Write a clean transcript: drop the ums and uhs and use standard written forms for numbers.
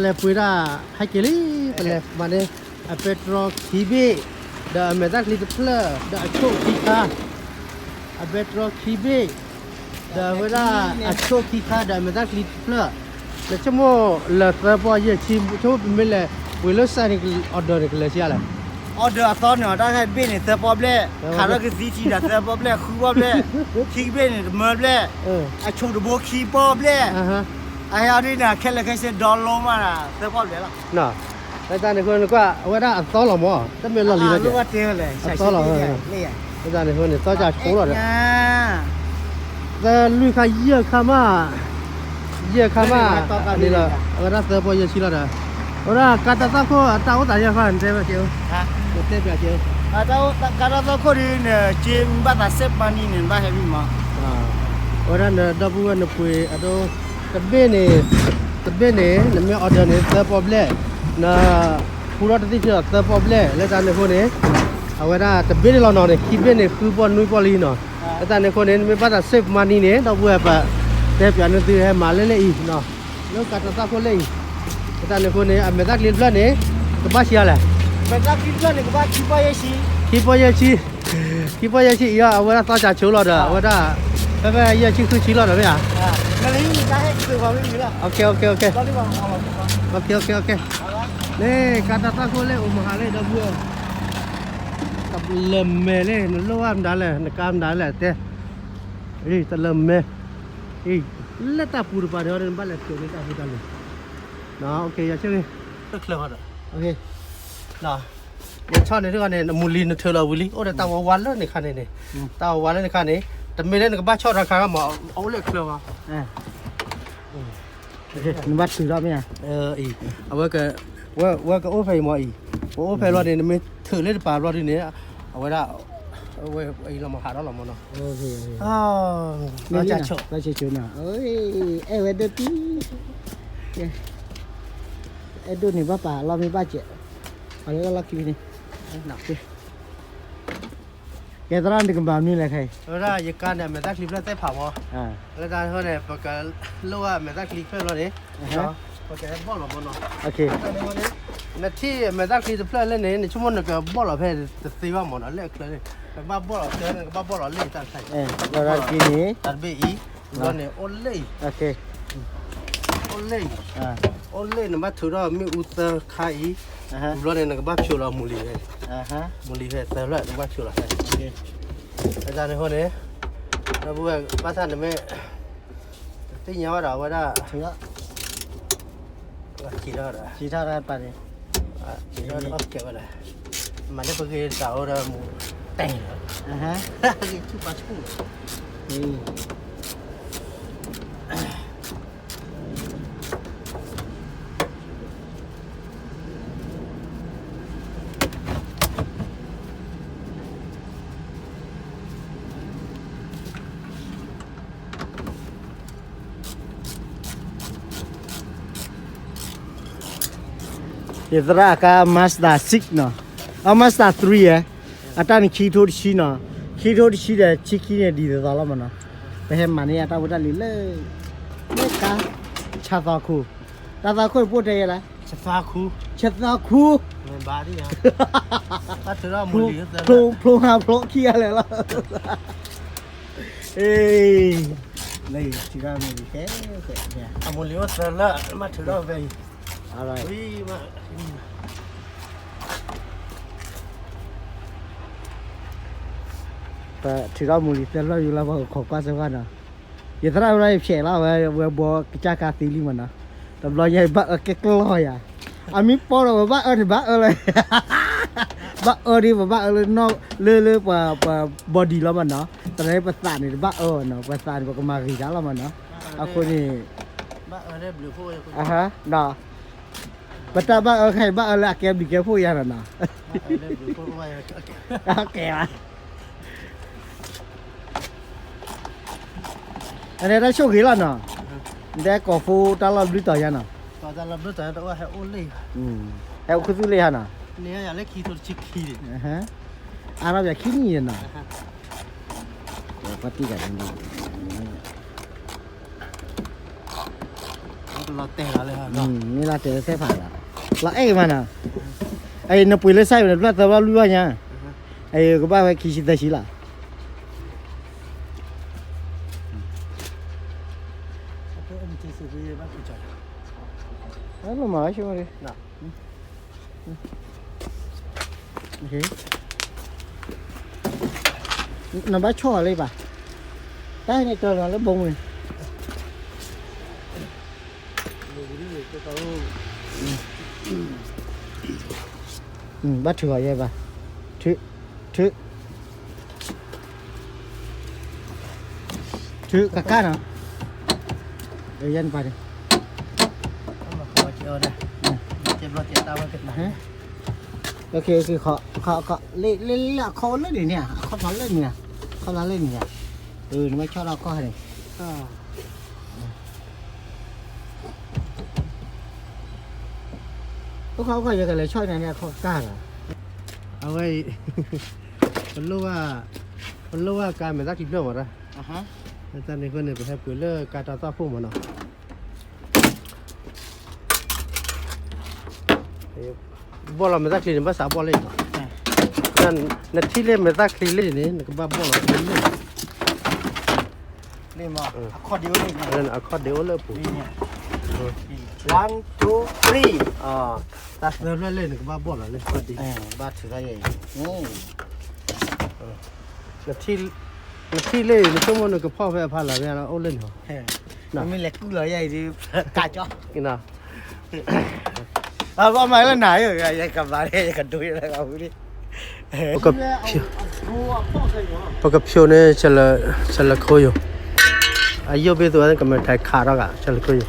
Le puira hakili le mane a petro kibe da medak li tpla da cho kika a petro kibe da wera a cho kika da medak li tpla le chmo le trapo ye chi cho mele we lo sa ni order ke le sia la order អត់តដល់ហើយពេលនេះទៅបបលែខារកស៊ីជីដល់ទៅបបលែខូបបលែគីពេលនេះមើលលែអឈុំដបគីបបលែអាយរីណាខែលខែសេដលឡូម៉ាទៅបបលែឡា no តែតានេះคนก็wera a to lo mo តែមានលលីណា ลูกว่าเตลเลยใส่ชุดนี่นี่อ่ะ แต่តានេះคนទៅចាឈោ了 อ่า แต่ลุยคาเยอะคามานี่ล่ะwera te po ye chi la da ora kata ta ko ta o ta ya fa nte ba chiu ฮะ ko te pya chiu การเราคนนี้จิมบัตรเซฟมานี่เนี่ยบ้าเฮวี่มา ora na da bu na pui ado tabe ne na me order ne te problem na pura ti chi te problem le ta ne ko ne awara tabe ne lo no ne ki be ne khu po nui po li no le ta ne ko ne me batter save money ne da bu pa te pya ne ti he ma le le i no lo kata ta ko le i le ta ne ko ne me da li plan ne ka ba sia la ไปรับกินเพื่อนเนี่ยก็บ้าคิดว่ายังชี ki po ye chi ya awara ta cha chou lo da awara ba ba ye chi khu chi lo da me ya นั่นเลยได้ให้คือความไม่มีละ okay ตอนนี้ว่าเอา okay le kata ta ko le o ma le da bu tab lem me le no lo am da le na kam da le te ta lem me le ta pur pa de ba le to le ta pu ta le no okay ya chen le klo ha da okay no เนี่ยชอบในเรื่องเนี่ยมูลีนเธอเราวิลีโอ้แต่ตาววันแล้วในคันนี้ตาววันแล้วในคันนี้แต่ไม่ได้ในกบ้านชอบราคาก็หมอเอาเลยเคลียร์มาโอเคนี่วัดถือรอบไหมอ่ะอีเอาไว้ก็ว่าก็โอ้ไฟหมออีโอ้ไฟรอดเนี่ยไม่ถือเล่นป่ารอดเนี่ยเอาไว้ได้เอาไว้ไอ้เรามาหาเราหรอมั้งเนาะโอเคเราจะโชว์เราจะโชว์นะเอ้ยเวดตีดูนี่ป่าเรามีบ้าเจ็บอะไรก็ลักกี้นี่หนักสิแกตระนี่ก็แบบนี้เลยใครเราอยากการเนี่ยมันตั้งคลิปแล้วได้ผ่ามั้งแล้วการเขาเนี่ยปกติรู้ว่ามันตั้งคลิปเพื่อเราเนี่ยเนาะปกติบอลหรอมั้งเนาะโอเคนาที่มันตั้งคลิปเพื่อเล่นเนี่ยชั่วโมงนึงก็บอลเราเพื่อจะตีว่ามั้งเนาะเล่นเคยแต่บ้าบอลเราเจอเนี่ยบ้าบอลเราเล่นตั้งใส่เรากินนี่ตัดเบอีเราเนี่ยโอเล่โอเคโอเล่เนี่ยมาถือเราไม่อุตร์ขายเราเนี่ยก็บ้าชัวร์มูลีเลยมูลีเลยแต่ละก็บ้าชัวร์เลยอาจารย์คนนี้เราบอกว่าภาษาเนี่ยไม่ที่เหนียวเราว่าได้ถือขีดเราได้ขีดเท่าไรไปเนี่ยขีดเราโอเคว่าได้มันได้เพื่อสาวเรามูแต่งชุบปลาชุบนี่ये तरह का Mazda 6 ना और Mazda 3 है आता नहीं खींचोड़ शी ना खींचोड़ शी है चिकी ने दी देता ला मना पहले माने आता वो डाली ले का छाता खू पोटे ये ला छाता खू मैं बारी यार पास तेरा मूली है प्लो किया ले ला ए नहीं चिरा मूली है अब मूली वो सरला मत तेरा वेอะไรแต่ที่เรามูลนิธิเราอยู่แล้วว่าขอกว่าสักวันนะอย่างถ้าเราเฉยแล้วว่าบอกจากการตีลิมันนะแต่เราใหญ่บ้าแก่กล้อยอ่ะอามิปอเราบ้านี่บ้าเลยบ้านี่บ้าเลยนอกเลื่อยๆว่าบอดี้แล้วมันเนาะแต่ในภาษาเนี่ยบ้าเนาะภาษาเนี่ยก็มารีดแล้วมันเนาะเอาคนนี้บ้าได้บลูโฟ ฮะเนาะบัตรบ้าใครบ้าละแกบิแกพูดยังไงนะแกวะอันนี้ได้โชคดีแล้วเนาะได้กอล์ฟตลอดดูต่อยังเนาะตลอดดูต่อแต่ว่าให้โอเล่ให้คุณซื้อเลยฮะเนาะเนี่ยอยากเล่นขี่ตัวชิคขี่ดิอาราอยากขี่นี่เนาะปฏิกันนี่ เราเตะเราเลยฮะเนาะ นี่ละเตะเส้นผ่านละละเอ้มันอ่ะไอ้นปุยเลยใส่เลยแล้วแต่ว่ารู้ว่าเนี่ยไอ้ก็บ้าไปขี้ชิดได้ชิละแล้วมาใช่ไหมดิน่ะโอเคน้ำบ้าช่อเลยป่ะได้ในตัวเราแล้วบงเลยbắt thừa vậy bà thứ cả cá nào để dân vào đi ok họ lên là khó lên đi nè khó thoát lên nè khó thoát lên nè nó mới cho nó coi nàyเขาก็ยังอะไรช่วยเนี่ยเขากล้าเหรอ เอาไว้ มันรู้ว่าการเป็นนักกินเรื่องหมดนะอาจารย์ในคนเนี่ยไปให้ปุ๋ยเลิกการต่อสู้มันเนาะบอลเราเป็นนักกินภาษาบอลเลยนั่นนาที่เล่นเป็นนักกินเล่นนี่นักบ้าบอลเราเล่นนี่มาคอร์ดิโอนี่นั่นอะคอร์ดิโอเลยปุ๋ย one two three ตัดเล่นนักบ้าบอลเราเล่นพอดี บ้าถืออะไรนาที่เล่นในช่วงวันนึงก็พ่อแม่พาเราเนี่ยเราเอาเล่นเหรอมันมีเหล็กเหลือใหญ่ดิกาจ้อกินอ่ะว่ามาแล้วไหนอย่ากลับมาเลยอย่ากันดูอะไรเอาดิปกติผิวเนี่ยจะละโคอยู่อายุเป็นตัวนั้นก็มันถ่ายขาดแล้วก็จะละโคอยู่